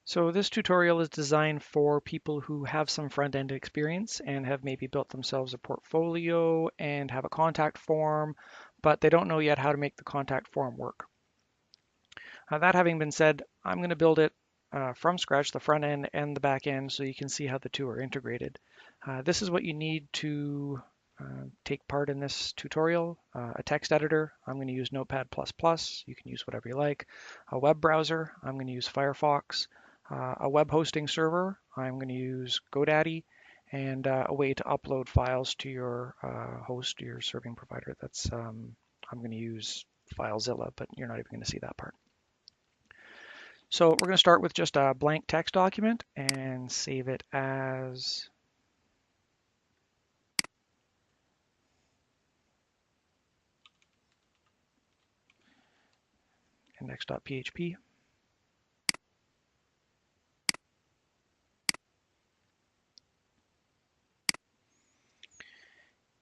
So this tutorial is designed for people who have some front-end experience and have maybe built themselves a portfolio and have a contact form, but they don't know yet how to make the contact form work. That having been said, I'm going to build it from scratch, the front end and the back end, so you can see how the two are integrated. This is what you need to take part in this tutorial. A text editor, I'm going to use Notepad++. You can use whatever you like. A web browser, I'm going to use Firefox. A web hosting server, I'm going to use GoDaddy, and a way to upload files to your host, your serving provider. I'm going to use FileZilla, but you're not even going to see that part. So we're going to start with just a blank text document and save it as index.php.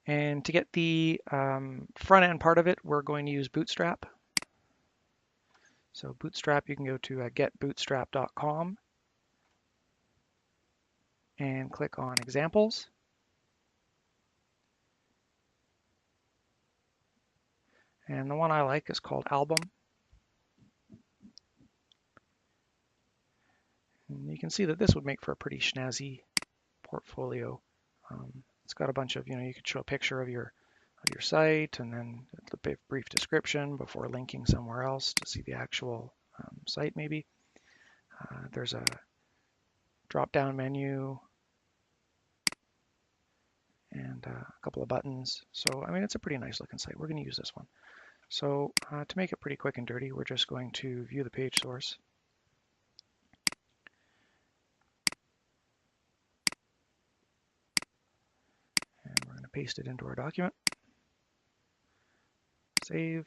And to get the front end part of it, we're going to use Bootstrap. So Bootstrap, you can go to getbootstrap.com and click on examples. And the one I like is called album. And you can see that this would make for a pretty snazzy portfolio. It's got a bunch of, you could show a picture of your site and then a brief description before linking somewhere else to see the actual site maybe. There's a drop-down menu and a couple of buttons. So, I mean, it's a pretty nice looking site. We're going to use this one. So to make it pretty quick and dirty, we're just going to view the page source. And we're going to paste it into our document. Save.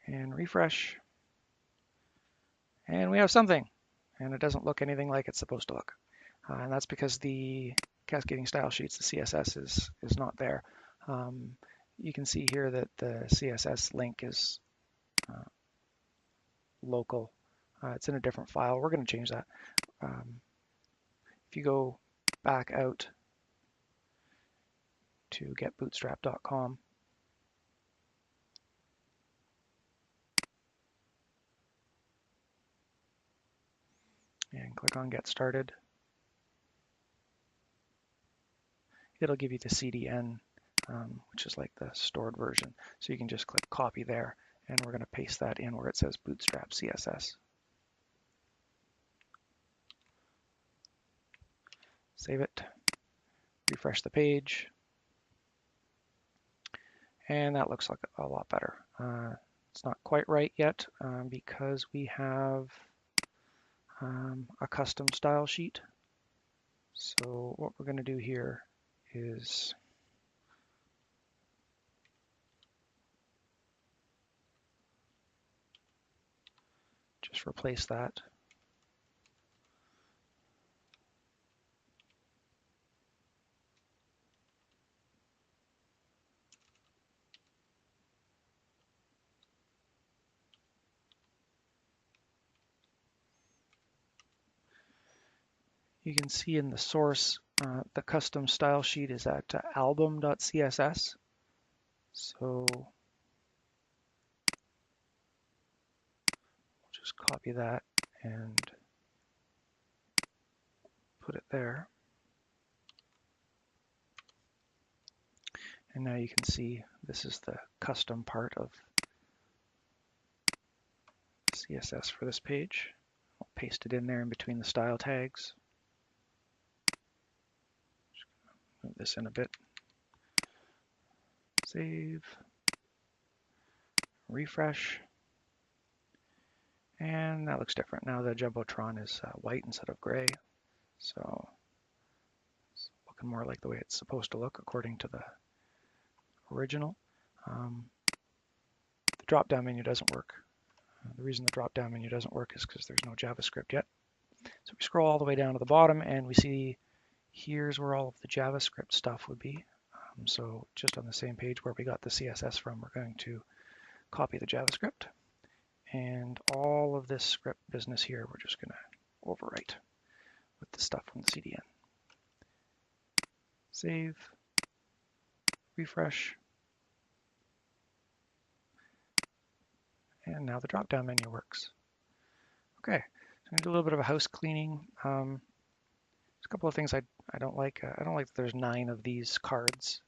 And refresh. And we have something. And it doesn't look anything like it's supposed to look. And that's because the cascading style sheets, the CSS, is not there. You can see here that the CSS link is local. It's in a different file. We're going to change that. If you go back out to getbootstrap.com, and click on Get Started, it'll give you the CDN, which is like the stored version. So you can just click Copy there, and we're going to paste that in where it says Bootstrap CSS. Save it, refresh the page, and that looks like a lot better. It's not quite right yet because we have a custom style sheet. So what we're going to do here is just replace that. You can see in the source, the custom style sheet is at album.css. So we'll just copy that and put it there. And now you can see this is the custom part of CSS for this page. I'll paste it in there in between the style tags. Move this in a bit. Save. Refresh. And that looks different. Now the Jumbotron is white instead of gray. So it's looking more like the way it's supposed to look according to the original. The drop-down menu doesn't work. The reason the drop-down menu doesn't work is because there's no JavaScript yet. So we scroll all the way down to the bottom and we see here's where all of the JavaScript stuff would be. So just on the same page where we got the CSS from, we're going to copy the JavaScript And all of this script business here, we're just going to overwrite with the stuff from the CDN. Save, refresh, and now the drop-down menu works. Okay, so I'm going to do a little bit of a house cleaning. There's a couple of things I don't like. I don't like that there's 9 of these cards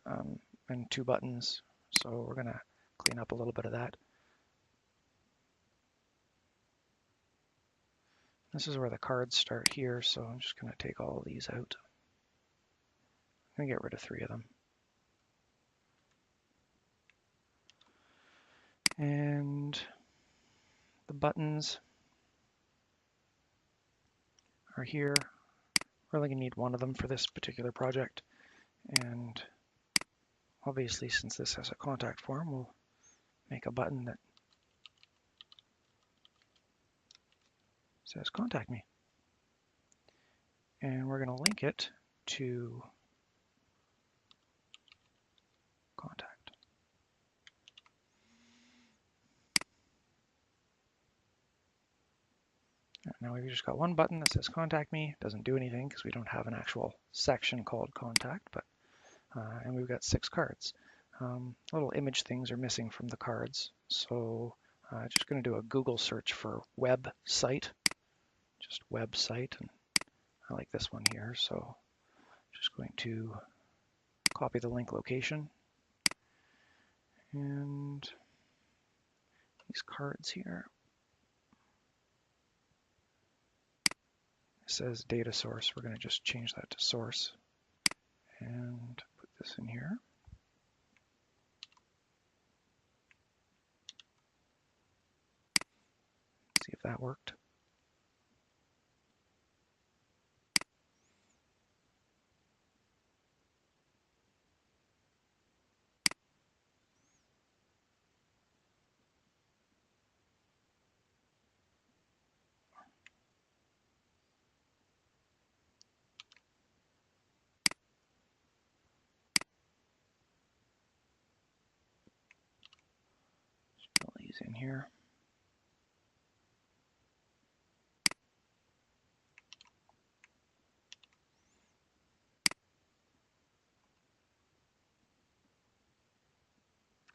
and 2 buttons, so we're going to clean up a little bit of that. This is where the cards start here, so I'm just going to take all of these out. I'm going to get rid of 3 of them. And the buttons are here. We're only going to need 1 of them for this particular project. And obviously, since this has a contact form, we'll make a button that says contact me. And we're going to link it to contact. Now we've just got 1 button that says contact me. It doesn't do anything because we don't have an actual section called contact, but and we've got 6 cards. Little image things are missing from the cards, so just going to do a Google search for website, just website, and I like this one here, so just going to copy the link location, and these cards here. It says data source. We're going to just change that to source and put this in here. See if that worked. Fill these in here.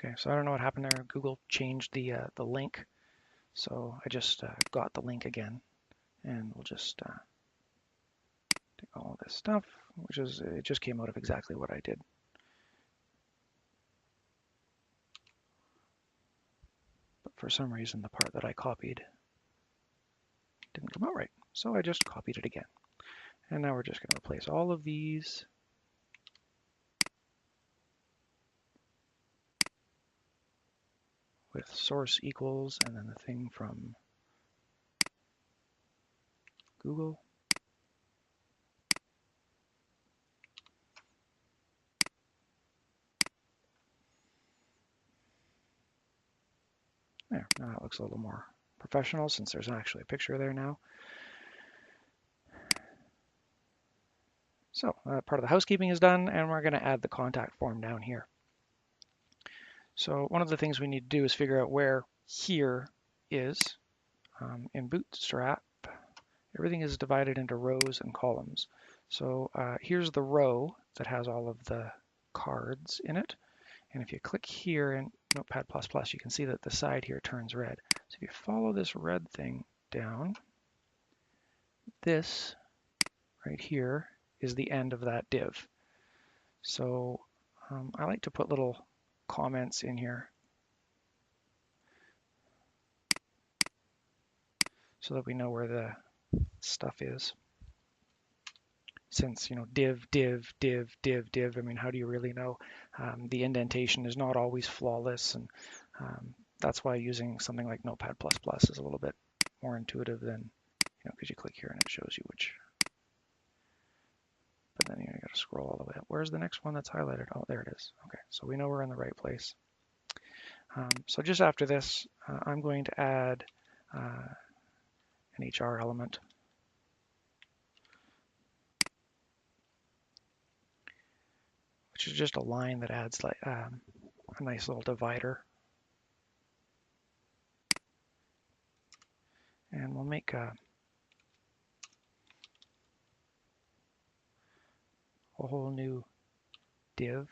Okay, so I don't know what happened there. Google changed the link, so I just got the link again, and we'll just take all of this stuff, which is it just came out of exactly what I did. But for some reason, the part that I copied didn't come out right, so I just copied it again. And now we're just going to replace all of these with source equals, and then the thing from Google. There, now that looks a little more professional since there's actually a picture there now. So part of the housekeeping is done, and we're going to add the contact form down here. So one of the things we need to do is figure out where here is. In Bootstrap, everything is divided into rows and columns. So here's the row that has all of the cards in it. And if you click here in Notepad++, you can see that the side here turns red. So if you follow this red thing down, this right here is the end of that div. So I like to put little comments in here so that we know where the stuff is. Since, div, div, div, div, div, I mean, how do you really know? The indentation is not always flawless, and that's why using something like Notepad++ is a little bit more intuitive than, because you click here and it shows you which. But then you got to scroll all the way up. Where's the next one that's highlighted? Oh, there it is. Okay, so we know we're in the right place. So just after this, I'm going to add an HR element. Which is just a line that adds like a nice little divider. And we'll make a whole new div.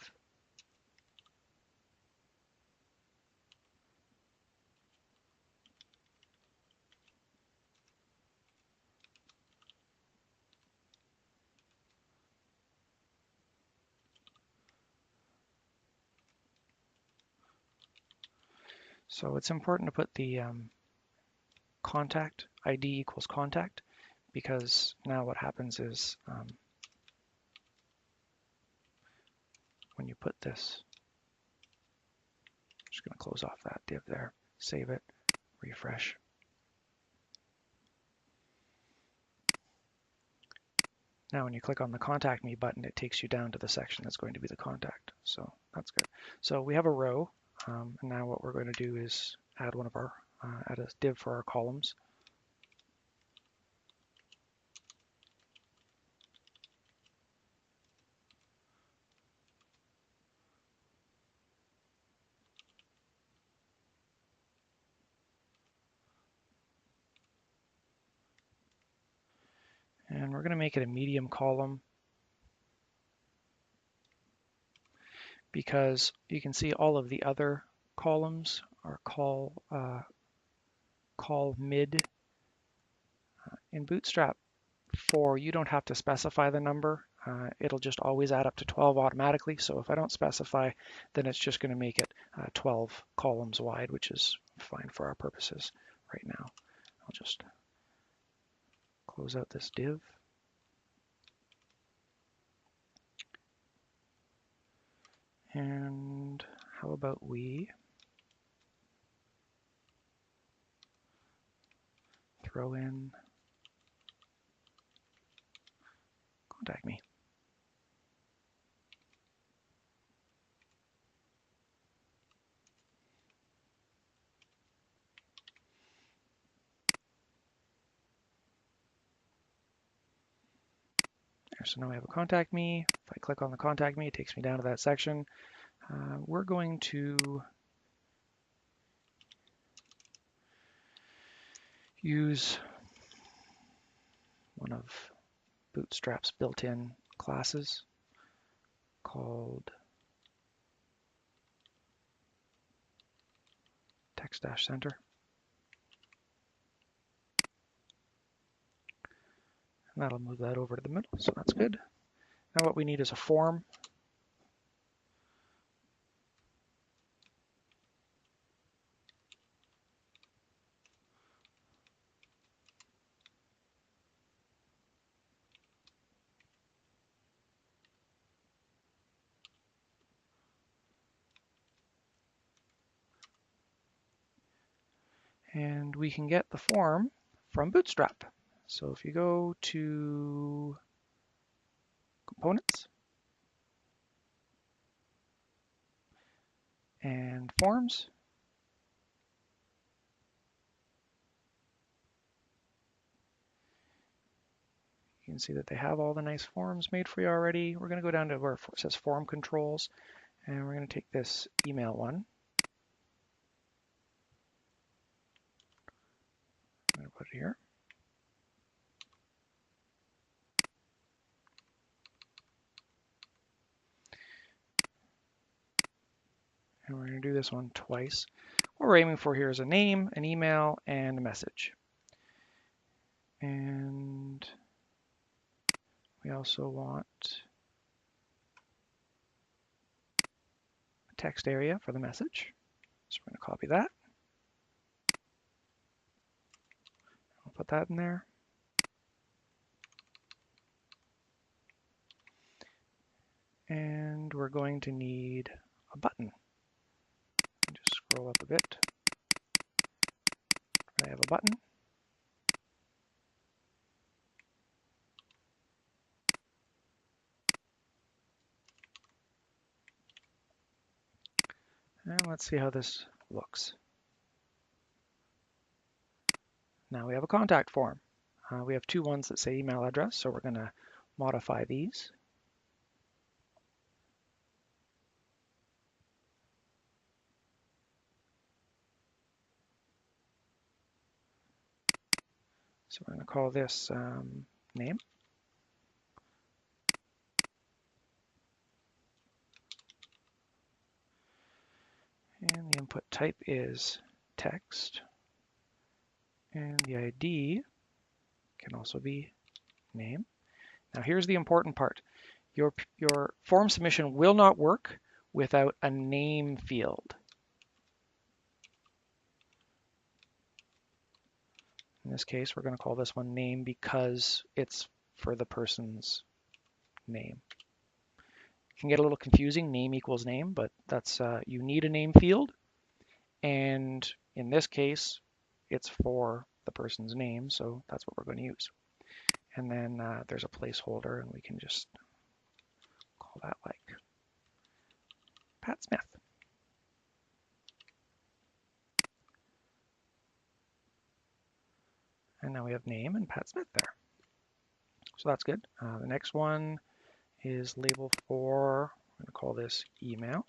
So it's important to put the contact ID equals contact, because now what happens is when you put this, I'm just going to close off that div there, save it, refresh. Now when you click on the Contact Me button, it takes you down to the section that's going to be the contact. So that's good. So we have a row, and now what we're going to do is add one of our, add a div for our columns. And we're going to make it a medium column, because you can see all of the other columns are call mid. In Bootstrap 4, you don't have to specify the number. It'll just always add up to 12 automatically. So if I don't specify, then it's just going to make it 12 columns wide, which is fine for our purposes right now. I'll just close out this div. And how about we throw in Contact Me. There, so now we have a Contact Me. If I click on the Contact Me, it takes me down to that section. We're going to use one of Bootstrap's built-in classes called text-center. And that'll move that over to the middle, so that's good. Now what we need is a form. And we can get the form from Bootstrap. So if you go to Components and Forms, you can see that they have all the nice forms made for you already. We're going to go down to where it says Form Controls, and we're going to take this email one. I'm going to put it here. And we're going to do this one twice. What we're aiming for here is a name, an email, and a message. And we also want a text area for the message. So we're going to copy that. I'll put that in there. And we're going to need a button. Just scroll up a bit. I have a button. And let's see how this looks. Now we have a contact form. We have two ones that say email address, so we're going to modify these. So we're going to call this name. And the input type is text. And the ID can also be name. Now here's the important part. Your form submission will not work without a name field. In this case, we're going to call this one name because it's for the person's name. It can get a little confusing, name equals name, but that's you need a name field. And in this case, it's for the person's name, so that's what we're going to use. And then there's a placeholder, and we can just call that like Pat Smith. And now we have name and Pat Smith there. So that's good. The next one is label for, I'm going to call this email.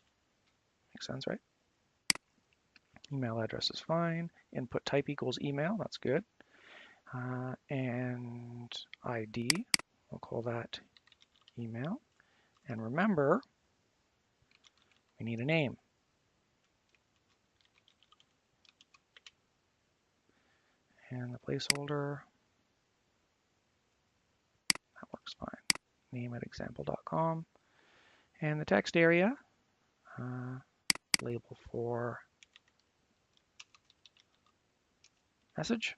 Makes sense, right? Email address is fine. Input type equals email. That's good. And ID, we'll call that email. And remember, we need a name. And the placeholder, that works fine. Name at example.com. And the text area, label for message.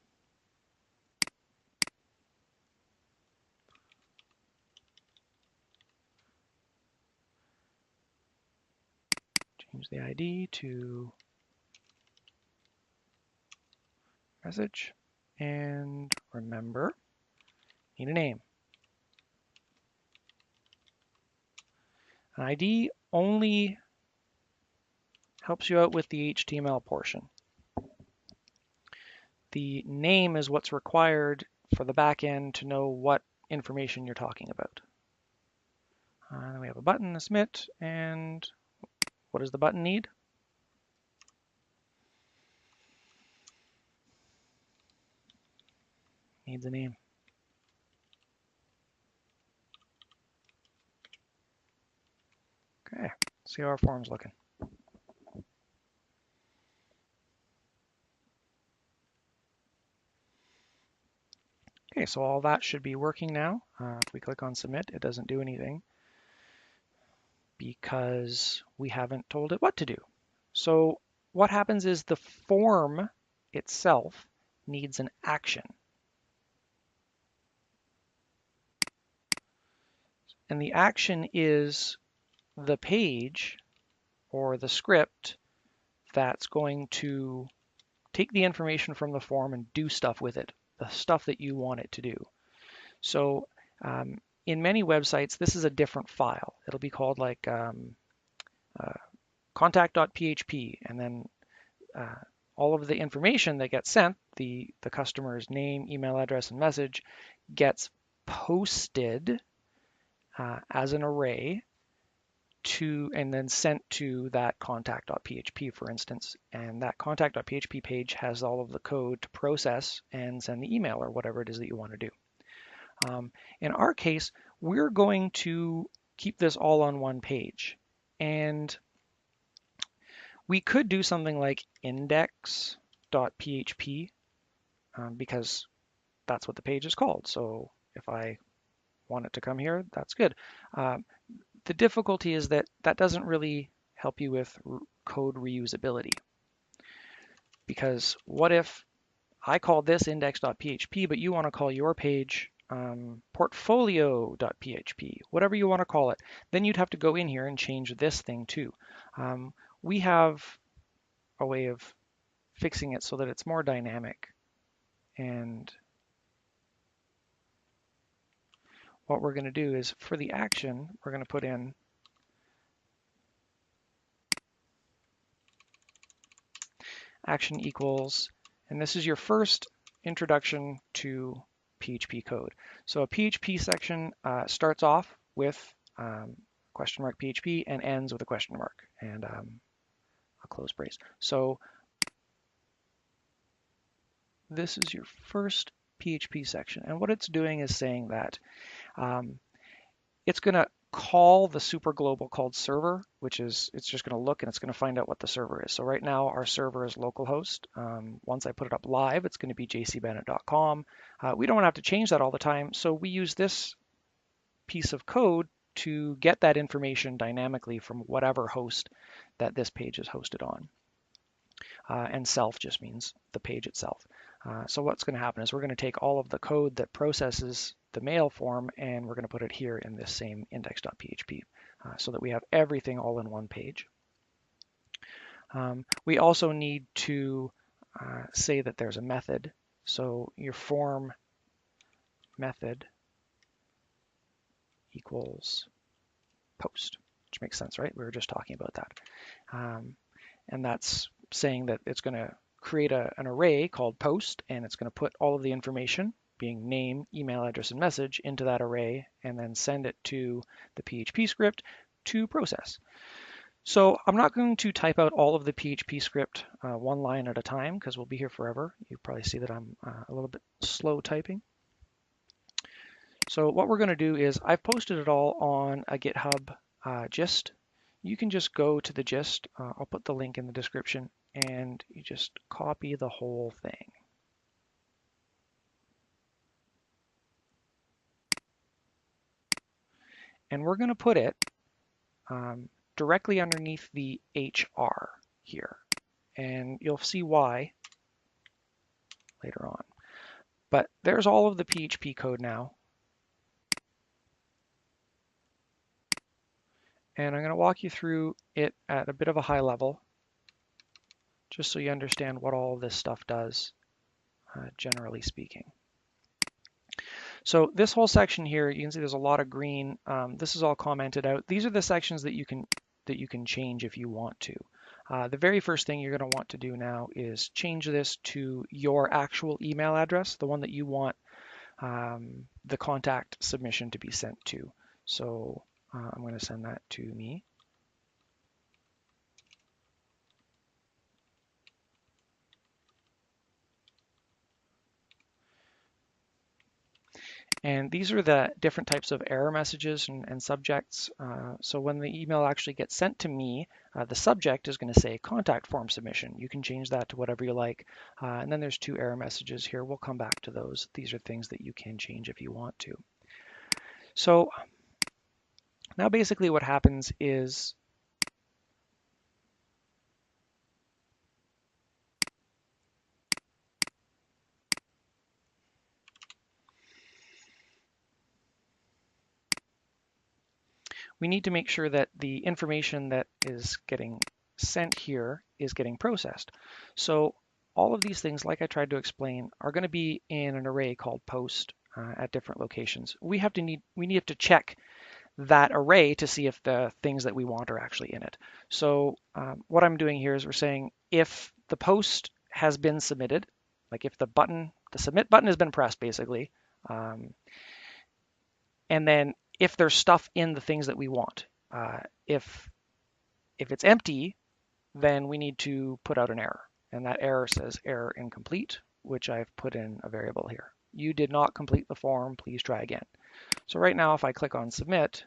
Change the ID to message. And remember, need a name. An ID only helps you out with the HTML portion. The name is what's required for the back end to know what information you're talking about. Then we have a button, a submit, and what does the button need? Needs a name. Okay, see how our form's looking. Okay, so all that should be working now. If we click on submit, it doesn't do anything because we haven't told it what to do. So what happens is the form itself needs an action. And the action is the page or the script that's going to take the information from the form and do stuff with it, the stuff that you want it to do. So in many websites, this is a different file. It'll be called like contact.php, and then all of the information that gets sent, the customer's name, email address, and message, gets posted as an array and then sent to that contact.php, for instance. And that contact.php page has all of the code to process and send the email or whatever it is that you want to do. In our case, we're going to keep this all on one page. And we could do something like index.php because that's what the page is called. So if I want it to come here, that's good. The difficulty is that that doesn't really help you with code reusability. Because what if I call this index.php, but you want to call your page portfolio.php, whatever you want to call it, then you'd have to go in here and change this thing too. We have a way of fixing it so that it's more dynamic. And what we're going to do is for the action, we're going to put in action equals, and this is your first introduction to PHP code. So a PHP section starts off with question mark PHP and ends with a question mark and a close brace. So this is your first PHP section. And what it's doing is saying that it's going to call the super global called server, which is it's just going to look and it's going to find out what the server is. So right now our server is localhost. Once I put it up live, it's going to be jcbennett.com. We don't have to change that all the time. So we use this piece of code to get that information dynamically from whatever host that this page is hosted on. And self just means the page itself. So what's going to happen is we're going to take all of the code that processes the mail form and we're going to put it here in this same index.php so that we have everything all in one page. We also need to say that there's a method. So your form method equals post, which makes sense, right? We were just talking about that. And that's saying that it's going to create an array called post, and it's going to put all of the information, being name, email address, and message, into that array, and then send it to the PHP script to process. So I'm not going to type out all of the PHP script one line at a time, because we'll be here forever. You probably see that I'm a little bit slow typing. So what we're going to do is I've posted it all on a GitHub gist. You can just go to the gist. I'll put the link in the description, and you just copy the whole thing. And we're going to put it directly underneath the HR here. And you'll see why later on. But there's all of the PHP code now. And I'm going to walk you through it at a bit of a high level, just so you understand what all of this stuff does, generally speaking. So this whole section here, you can see there's a lot of green. This is all commented out. These are the sections that you can change if you want to. The very first thing you're going to want to do now is change this to your actual email address, the one that you want the contact submission to be sent to. So I'm going to send that to me. And these are the different types of error messages and subjects. So when the email actually gets sent to me, the subject is going to say contact form submission. You can change that to whatever you like. And then there's 2 error messages here. We'll come back to those. These are things that you can change if you want to. So now basically what happens is we need to make sure that the information that is getting sent here is getting processed. So all of these things, like I tried to explain, are going to be in an array called post at different locations. We need to check that array to see if the things that we want are actually in it. So what I'm doing here is we're saying if the post has been submitted, like if the submit button has been pressed basically, and then if there's stuff in the things that we want. If it's empty, then we need to put out an error. And that error says error incomplete, which I've put in a variable here. You did not complete the form, please try again. So right now, if I click on submit,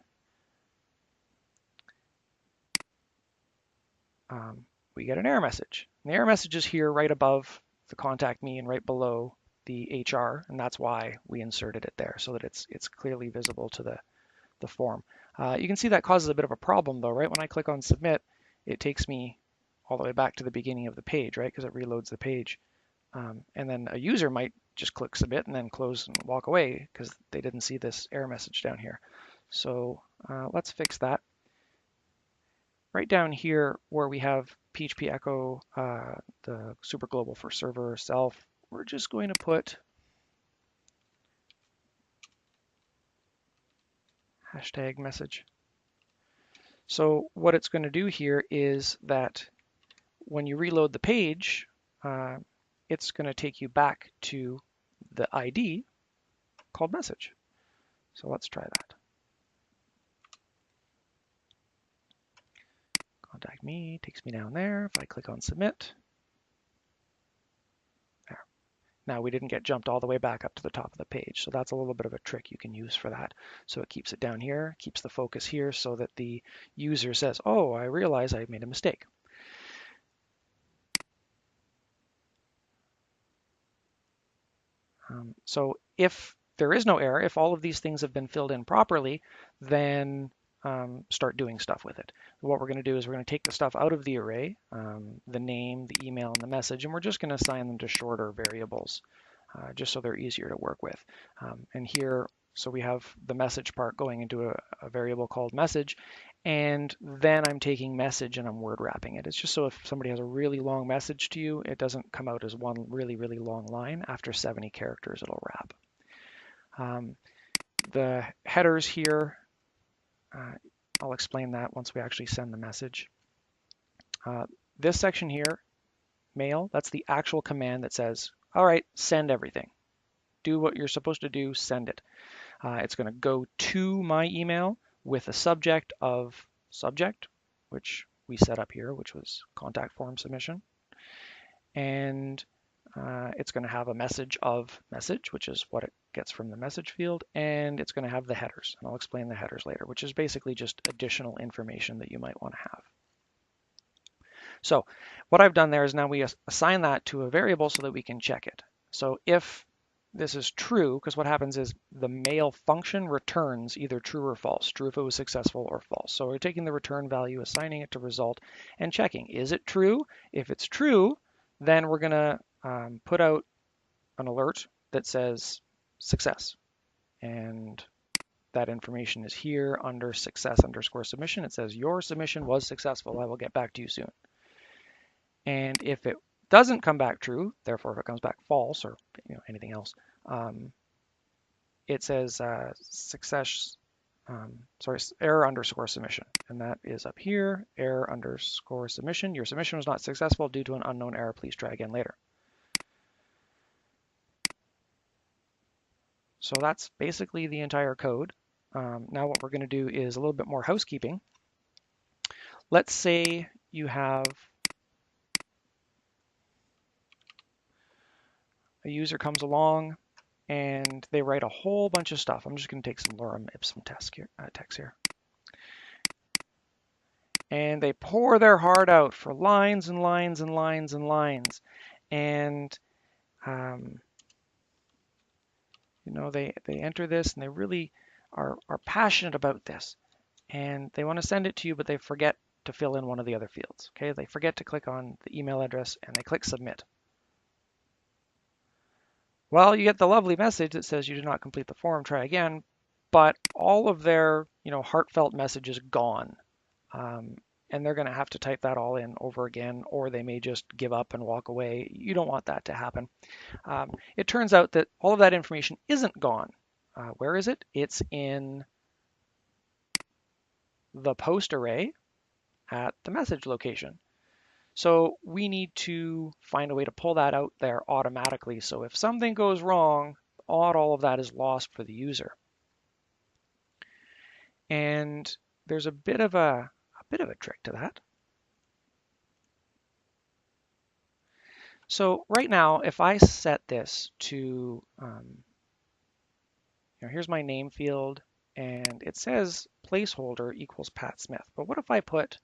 we get an error message. And the error message is here right above the contact me and right below the HR, and that's why we inserted it there, so that it's clearly visible to the form. You can see that causes a bit of a problem though, right? When I click on submit, it takes me all the way back to the beginning of the page, right? Because it reloads the page. And then a user might just click submit and then close and walk away because they didn't see this error message down here. So let's fix that. Right down here where we have PHP echo, the super global for server self, we're just going to put hashtag message. So what it's going to do here is that when you reload the page, it's going to take you back to the ID called message. So let's try that. Contact me takes me down there. If I click on submit, there. Now we didn't get jumped all the way back up to the top of the page. So that's a little bit of a trick you can use for that. So it keeps it down here, keeps the focus here so that the user says, oh, I realize I made a mistake. So if there is no error, if all of these things have been filled in properly, then start doing stuff with it. What we're going to do is we're going to take the stuff out of the array, the name, the email, and the message, and we're just going to assign them to shorter variables, just so they're easier to work with. And here, so we have the message part going into a variable called message, and then I'm taking message and I'm word wrapping it. It's just so if somebody has a really long message to you, it doesn't come out as one really, really long line. After 70 characters, it'll wrap. The headers here, I'll explain that once we actually send the message. This section here, mail, that's the actual command that says, all right, send everything. Do what you're supposed to do, send it. It's going to go to my email with a subject of subject, which we set up here, which was contact form submission. And it's going to have a message of message, which is what it gets from the message field. And it's going to have the headers. And I'll explain the headers later, which is basically just additional information that you might want to have. So what I've done there is now we assign that to a variable so that we can check it. So if this is true, because what happens is the mail function returns either true or false, true if it was successful or false. So we're taking the return value, assigning it to result, and checking. Is it true? If it's true, then we're going to put out an alert that says success. And that information is here under success _ submission. It says your submission was successful. I will get back to you soon. And if it doesn't come back true, therefore if it comes back false or anything else, it says success, error _ submission. And that is up here, error _ submission. Your submission was not successful due to an unknown error. Please try again later. So that's basically the entire code. Now what we're going to do is a little bit more housekeeping. Let's say you have a user comes along and they write a whole bunch of stuff. I'm just going to take some lorem ipsum text here. And they pour their heart out for lines and lines and lines and lines. And, they enter this and they really are passionate about this. And they want to send it to you, but they forget to fill in one of the other fields. Okay, they forget to click on the email address and they click submit. Well, you get the lovely message that says you did not complete the form, try again, but all of their, heartfelt message is gone. And they're going to have to type that all in over again, or they may just give up and walk away. You don't want that to happen. It turns out that all of that information isn't gone. Where is it? It's in the post array at the message location. So we need to find a way to pull that out there automatically. So if something goes wrong, all of that is lost for the user. And there's a bit of a trick to that. So right now, if I set this to, here's my name field, and it says placeholder equals Pat Smith. But what if I put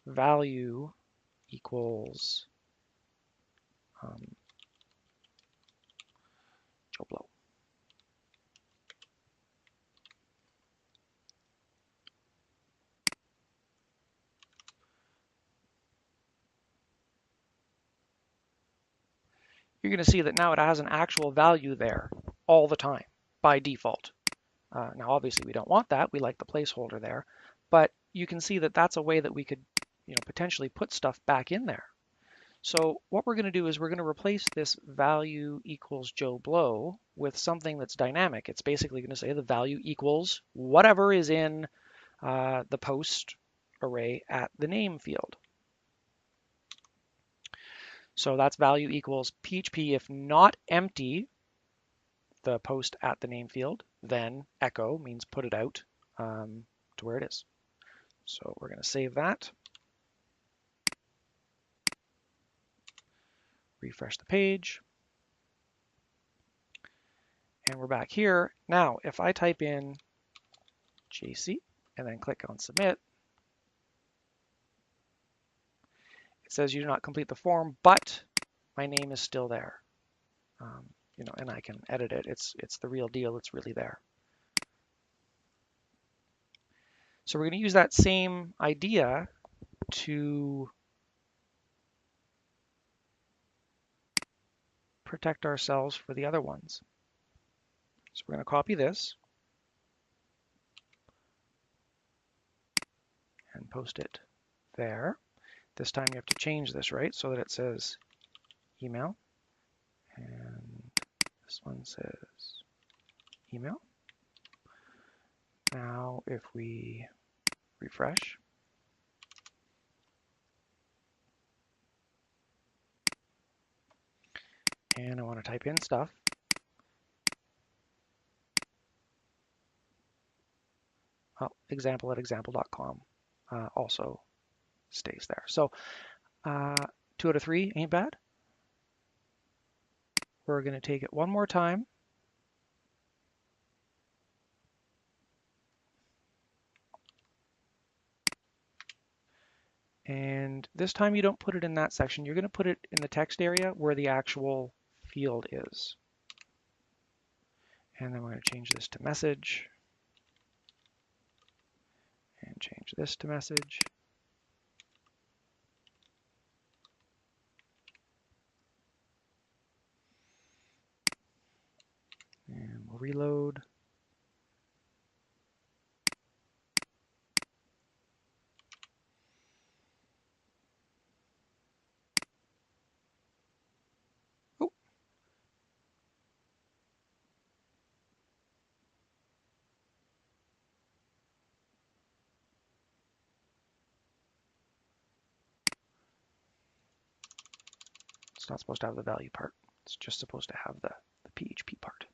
value equals Joe Blow? You're going to see that now it has an actual value there all the time by default. Now, obviously, we don't want that. We like the placeholder there. But you can see that that's a way that we could potentially put stuff back in there. So what we're going to do is we're going to replace this value equals Joe Blow with something that's dynamic. It's basically going to say the value equals whatever is in the post array at the name field. So that's value equals PHP if not empty, the post at the name field, then echo means put it out to where it is. So we're going to save that. refresh the page, and we're back here. Now, if I type in JC and then click on submit, it says you do not complete the form, but my name is still there. And I can edit it. It's the real deal. It's really there. So we're going to use that same idea to protect ourselves for the other ones. So we're going to copy this and post it there. This time you have to change this, right? So that it says email. And this one says email. Now if we refresh, and I want to type in stuff, well, example at example.com also stays there. So 2 out of 3 ain't bad. We're going to take it one more time. And this time you don't put it in that section. You're going to put it in the text area where the actual field is. And then we're going to change this to message. And change this to message. And we'll reload. Oh. It's not supposed to have the value part. It's just supposed to have the PHP part.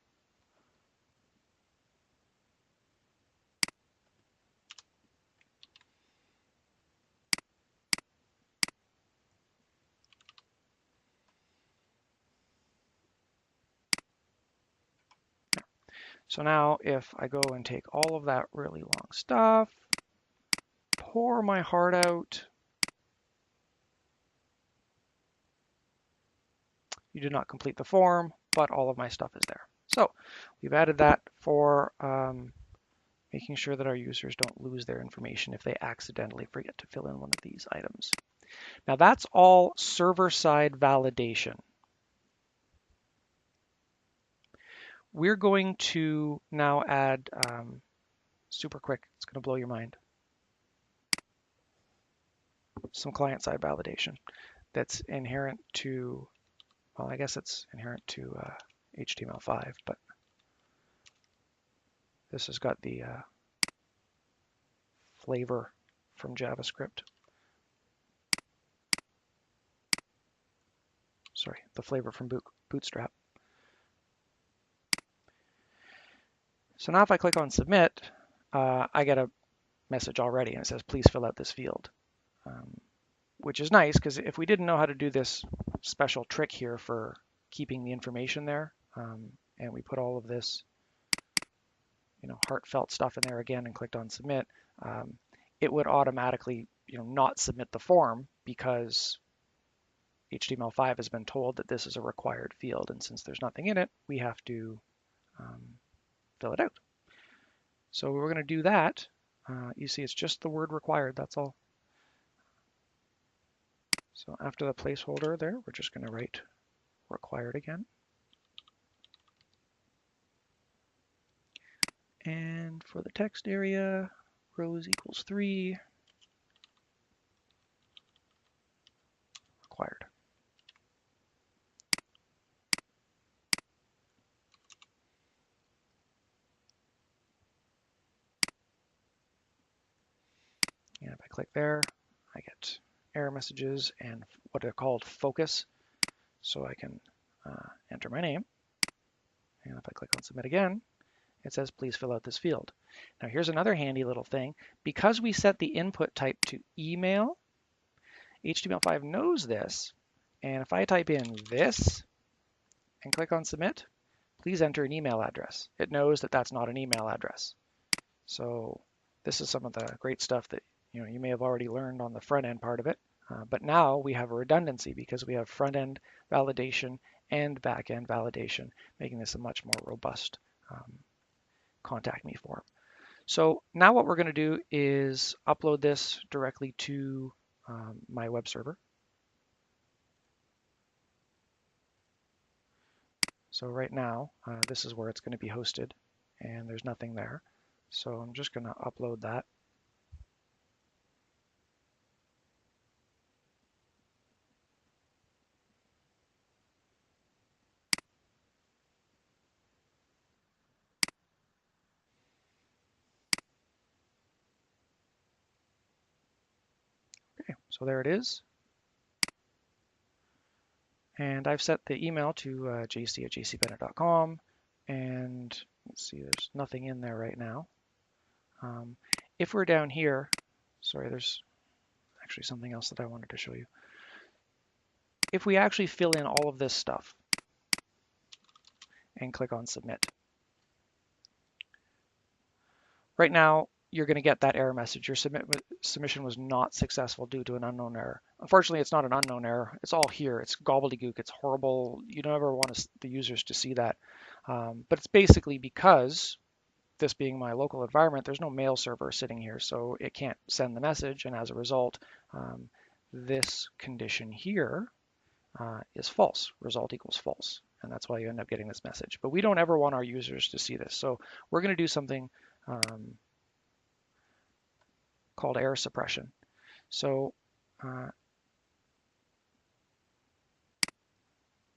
So now if I go and take all of that really long stuff, pour my heart out, you did not complete the form, but all of my stuff is there. So we've added that for making sure that our users don't lose their information if they accidentally forget to fill in one of these items. Now that's all server-side validation. We're going to now add, super quick, it's going to blow your mind, some client-side validation that's inherent to, well, I guess it's inherent to HTML5, but this has got the flavor from JavaScript. Sorry, the flavor from Bootstrap. So now if I click on submit, I get a message already and it says, please fill out this field, which is nice because if we didn't know how to do this special trick here for keeping the information there, and we put all of this, heartfelt stuff in there again and clicked on submit, it would automatically, not submit the form because HTML5 has been told that this is a required field, and since there's nothing in it, we have to fill it out. So we're going to do that. You see it's just the word required, that's all. So after the placeholder there, we're just going to write required again. And for the text area, rows equals 3, required. And if I click there, I get error messages and what are called focus. So I can enter my name. And if I click on submit again, it says, please fill out this field. Now here's another handy little thing. Because we set the input type to email, HTML5 knows this, And if I type in this and click on submit, please enter an email address. It knows that that's not an email address. So this is some of the great stuff that you may have already learned on the front end part of it. But now we have a redundancy because we have front end validation and back end validation, making this a much more robust contact me form. So now what we're going to do is upload this directly to my web server. So right now, this is where it's going to be hosted, and there's nothing there. So I'm just going to upload that. Okay, so there it is. And I've set the email to jc@jcbennett.com. And let's see, there's nothing in there right now. If we're down here, sorry, there's actually something else that I wanted to show you. If we actually fill in all of this stuff and click on submit, right now you're going to get that error message. Your submission was not successful due to an unknown error. Unfortunately, it's not an unknown error. It's all here. It's gobbledygook. It's horrible. You don't ever want the users to see that. But it's basically because this being my local environment, there's no mail server sitting here, so it can't send the message. And as a result, this condition here is false. Result equals false. And that's why you end up getting this message. But we don't ever want our users to see this. So we're going to do something called error suppression. So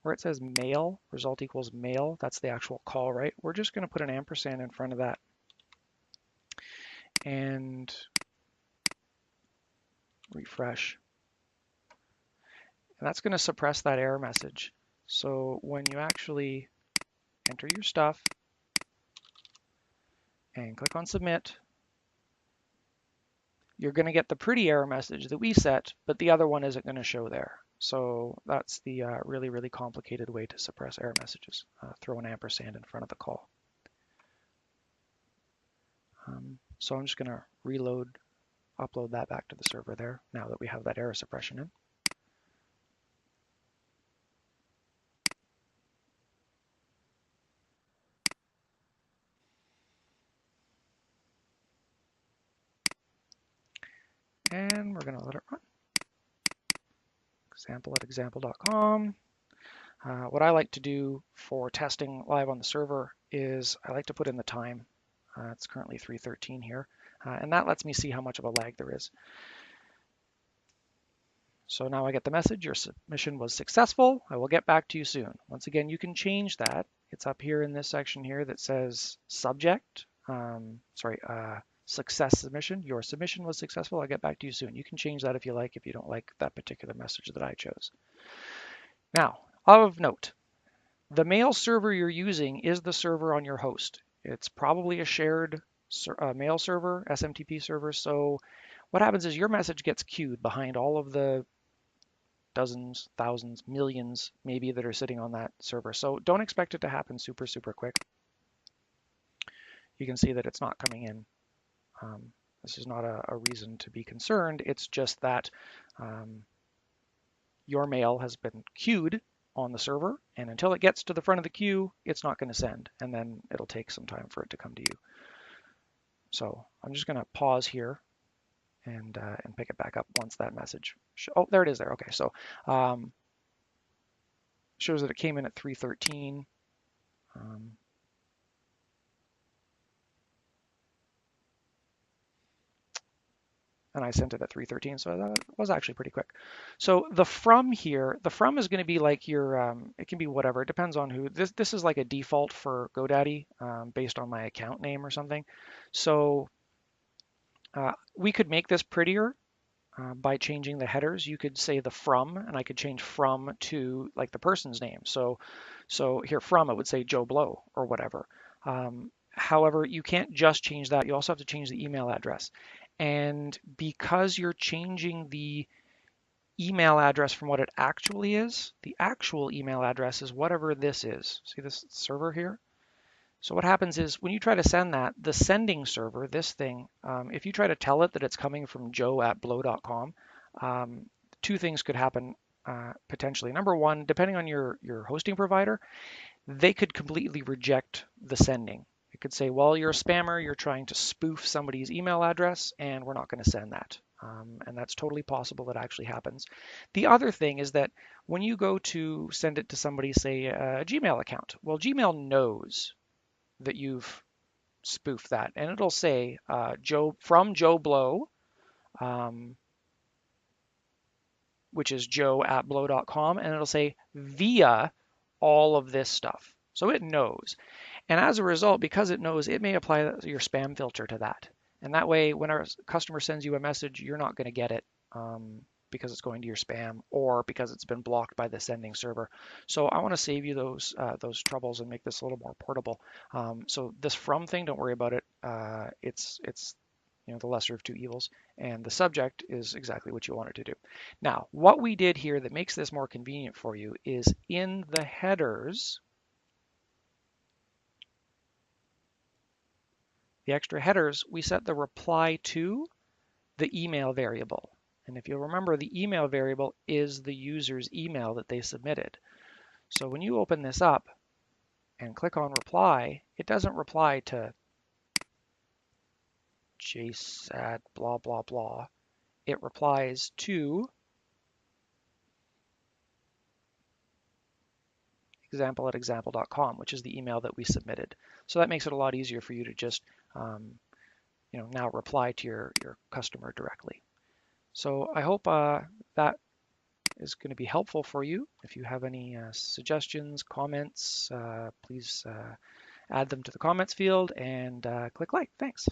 where it says mail, result equals mail, that's the actual call, right? We're just going to put an ampersand in front of that. And refresh. And that's going to suppress that error message. So when you actually enter your stuff and click on submit, you're going to get the pretty error message that we set, but the other one isn't going to show there. So that's the really, really complicated way to suppress error messages. Throw an ampersand in front of the call. So I'm just going to upload that back to the server there, now that we have that error suppression in. And we're going to let it run. Example@example.com. What I like to do for testing live on the server is I like to put in the time. It's currently 3:13 here, and that lets me see how much of a lag there is. So now I get the message, your submission was successful. I will get back to you soon. Once again, you can change that. It's up here in this section here that says subject, success submission. Your submission was successful. I'll get back to you soon. You can change that if you like, if you don't like that particular message that I chose. Now, of note, the mail server you're using is the server on your host. It's probably a shared mail server, SMTP server. So what happens is your message gets queued behind all of the dozens, thousands, millions maybe that are sitting on that server. So don't expect it to happen super, super quick. You can see that it's not coming in. This is not a reason to be concerned. It's just that your mail has been queued on the server, and until it gets to the front of the queue, it's not going to send, and then it'll take some time for it to come to you. So I'm just going to pause here and pick it back up once that message. Oh, there it is there. Okay, so shows that it came in at 3:13. And I sent it at 3:13, so that was actually pretty quick. So the from here, the from is going to be like your, it can be whatever. It depends on who. This is like a default for GoDaddy based on my account name or something. So we could make this prettier by changing the headers. You could say the from, and I could change from to like the person's name. So here from, it would say Joe Blow or whatever. However, you can't just change that. You also have to change the email address. And because you're changing the email address from what it actually is. The actual email address is whatever this is. See this server here? So what happens is when you try to send that, the sending server, this thing, if you try to tell it that it's coming from joe@blow.com, two things could happen potentially. Number one, depending on your hosting provider, they could completely reject the sending. It could say, well, you're a spammer, you're trying to spoof somebody's email address, and we're not going to send that. And that's totally possible that actually happens. The other thing is that when you go to send it to somebody, say a Gmail account, well, Gmail knows that you've spoofed that, and it'll say Joe from Joe Blow, um, which is joe@blow.com, and it'll say via all of this stuff. So it knows. And as a result, because it knows, it may apply your spam filter to that. And that way, when our customer sends you a message, you're not going to get it because it's going to your spam or because it's been blocked by the sending server. So I want to save you those troubles and make this a little more portable. So this from thing, don't worry about it. It's the lesser of two evils, and the subject is exactly what you want it to do. Now, what we did here that makes this more convenient for you is in the headers. The extra headers, we set the reply to the email variable. And if you'll remember, the email variable is the user's email that they submitted. So when you open this up and click on reply, it doesn't reply to JSAT blah, blah, blah. It replies to example@example.com, which is the email that we submitted. So that makes it a lot easier for you to just now reply to your customer directly. So I hope that is going to be helpful for you. If you have any suggestions, comments, please add them to the comments field and click like. Thanks.